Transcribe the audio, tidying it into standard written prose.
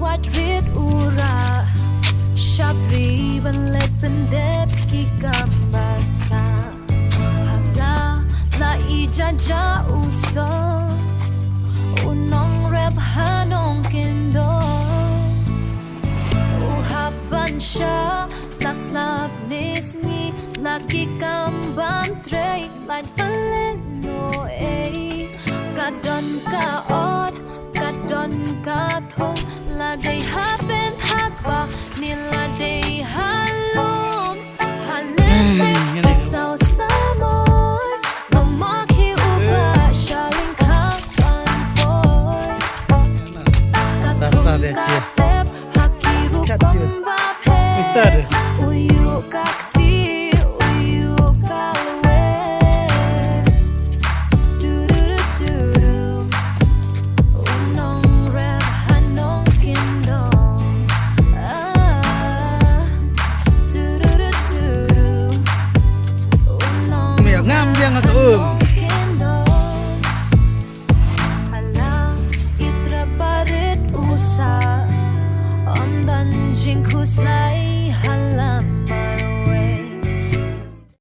วัดริดอุราชับรีบันเล็ดเป็นเด็บกิกัมบาซาฮับลาลาอีจาจาอุโซอุนองเรบฮานองกินโดอุฮับบันชาลาสลาบนิสงีลากิกัมบันเทรย์ลาบันเลโนเอกาดอนกาออดกาดอนกาทงลาได้ฮาเป็นทักบานิลาได้ฮาลุมฮาเลเล่ไปเศร้าสามอยลมมอกฮิอุบะชาลิงคาบันปอยกาทงกาเต็บฮักกิรุกัมบาเพอุยุกักตีอุยุกาลเวดูดูดูดูอุนองเรบฮานองกินดองดูดูดูดูอุนอง ไม่อยากงามยังอะตัวกินดองฮาลาอิตราบาริดอุซาอมดันจิงคุสไลฮาลาม